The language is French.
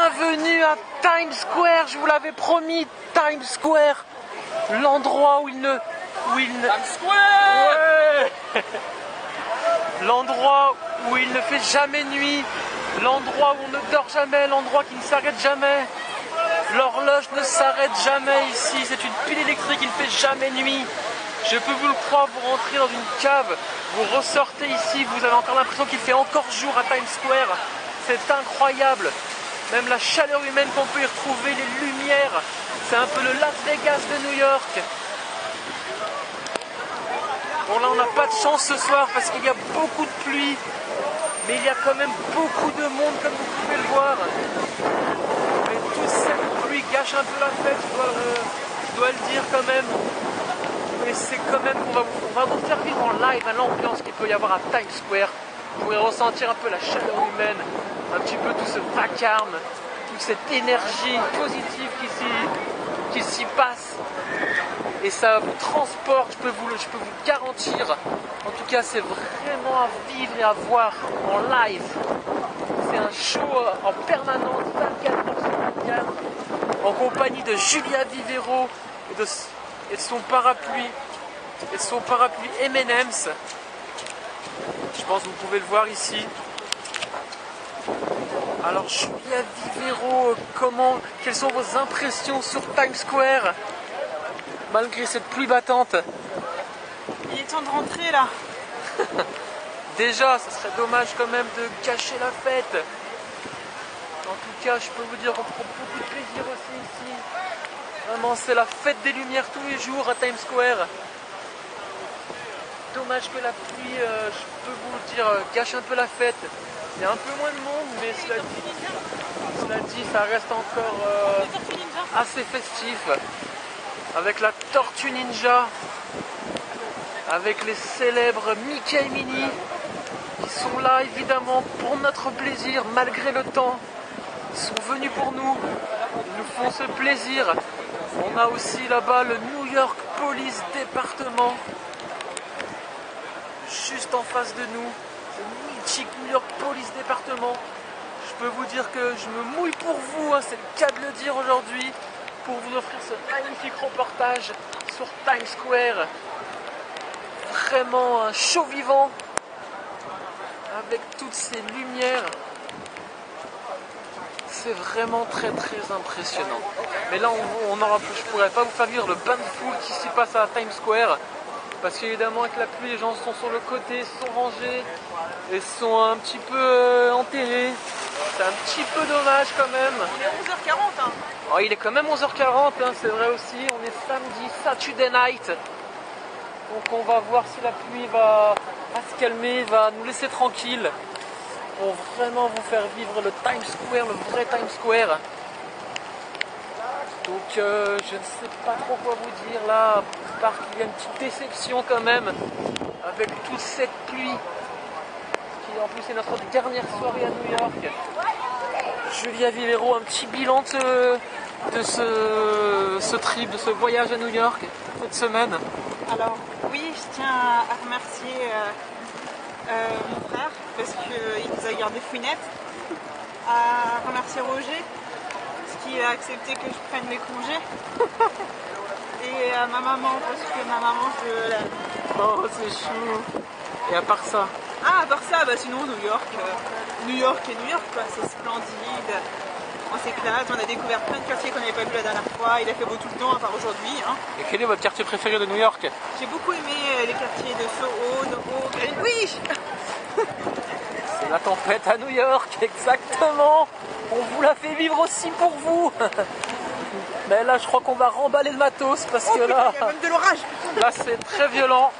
Bienvenue à Times Square, je vous l'avais promis, Times Square, l'endroit où il ne... Times Square Ouais. L'endroit où il ne fait jamais nuit, l'endroit où on ne dort jamais, l'endroit qui ne s'arrête jamais. L'horloge ne s'arrête jamais ici, c'est une pile électrique, il ne fait jamais nuit. Je peux vous le croire, vous rentrez dans une cave, vous ressortez ici, vous avez encore l'impression qu'il fait encore jour à Times Square. C'est incroyable. Même la chaleur humaine qu'on peut y retrouver, les lumières, c'est un peu le Las Vegas de New York. Bon là on n'a pas de chance ce soir parce qu'il y a beaucoup de pluie, mais il y a quand même beaucoup de monde comme vous pouvez le voir. Et toute cette pluie gâche un peu la fête, je dois le dire quand même. Mais c'est quand même, on va vous faire vivre en live l'ambiance qu'il peut y avoir à Times Square. Vous pourrez ressentir un peu la chaleur humaine, un petit peu tout ce vacarme, toute cette énergie positive qui s'y passe. Et ça vous transporte, je peux vous garantir. En tout cas, c'est vraiment à vivre et à voir en live. C'est un show en permanence, 24/24, en compagnie de Julia Vivero et de son parapluie, M&M's. Je pense que vous pouvez le voir ici. Alors Julia Vivero, quelles sont vos impressions sur Times Square malgré cette pluie battante? Il est temps de rentrer là. Déjà, ce serait dommage quand même de gâcher la fête. En tout cas, je peux vous dire qu'on prend beaucoup de plaisir aussi ici. Vraiment, c'est la fête des lumières tous les jours à Times Square. Dommage que la pluie, je peux vous le dire, gâche un peu la fête. Il y a un peu moins de monde, mais cela dit, ça reste encore assez festif. Avec la Tortue Ninja, avec les célèbres Mickey et Minnie, qui sont là évidemment pour notre plaisir malgré le temps. Ils sont venus pour nous, ils nous font ce plaisir. On a aussi là-bas le New York Police Département, juste en face de nous, le mythique New York Police Département. Je peux vous dire que je me mouille pour vous, hein, c'est le cas de le dire aujourd'hui, pour vous offrir ce magnifique reportage sur Times Square. Vraiment un show vivant, avec toutes ces lumières. C'est vraiment très impressionnant. Mais là, je ne pourrais pas vous faire vivre le bain de foule qui s'y passe à Times Square. Parce qu'évidemment, avec la pluie, les gens sont sur le côté, sont rangés et sont un petit peu enterrés. C'est un petit peu dommage quand même. Il est 11h40. Hein. Oh, il est quand même 11h40, hein, c'est vrai aussi. On est samedi, Saturday night. Donc on va voir si la pluie va se calmer, va nous laisser tranquille. Pour vraiment vous faire vivre le Times Square, le vrai Times Square. Donc je ne sais pas trop quoi vous dire là, à part qu'il y a une petite déception quand même, avec toute cette pluie, qui en plus est notre dernière soirée à New York. Julia Vivero, un petit bilan de ce trip, de ce voyage à New York cette semaine. Alors oui, je tiens à remercier mon frère parce qu'il nous a gardé fouinette, à remercier Roger parce qu'il a accepté que je prenne mes congés et à ma maman parce que ma maman je l'aime. Oh c'est chou. Et à part ça? Ah à part ça, bah sinon New York et New York quoi, c'est splendide. On s'éclate, on a découvert plein de quartiers qu'on n'avait pas vu la dernière fois, il a fait beau tout le temps à part aujourd'hui. Hein. Et quel est votre quartier préféré de New York? J'ai beaucoup aimé les quartiers de Soho, NoHo, Greenwich. C'est la tempête à New York, exactement. On vous l'a fait vivre aussi pour vous. Mais là je crois qu'on va remballer le matos parce que là... Il y a même de l'orage. Là c'est très violent.